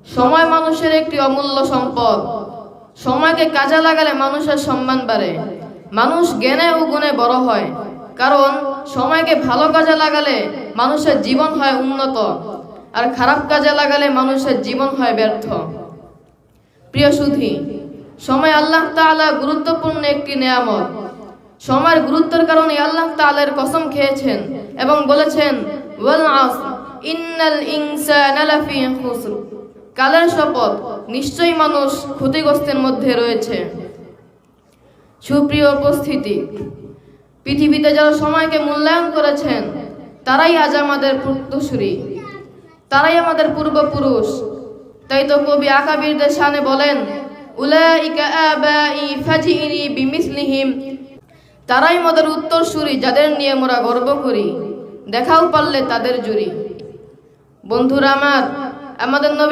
সময় মানুষের একটি অমূল্য সম্পদ। সময়কে কাজে লাগালে মানুষের সম্মান বাড়ে, মানুষ জ্ঞানে ও গুণে বড় হয়। কারণ সময়কে ভালো কাজে লাগালে মানুষের জীবন হয় উন্নত, আর খারাপ কাজে লাগালে মানুষের জীবন হয় ব্যর্থ। প্রিয় সুধী, সময় আল্লাহ তাআলা গুরুত্বপূর্ণ একটি নেয়ামত। সময়ের গুরুত্বের কারণে আল্লাহ তাআলার কসম খেয়েছেন এবং বলেছেন, ওয়াল আসর ইন্নাল ইনসানা লাফি খুসর, কালের শপথ, নিশ্চয়ই মানুষ ক্ষতিগ্রস্তের মধ্যে রয়েছে। সুপ্রিয় উপস্থিতি, পৃথিবীতে যারা সময়কে মূল্যায়ন করেছেন তারাই আজ আমাদের পূর্বসূরি, তারাই আমাদের পূর্বপুরুষ। তাই তো কবি আকাবিরদের শানে বলেন, উলাইকা আবাই ফাজিনি বিমিসলিহিম, তারাই আমাদের উত্তরসূরি, যাদের নিয়ে মোরা গর্ব করি, দেখাও পারলে তাদের জুরি। বন্ধুরা আমার, আমাদের নবী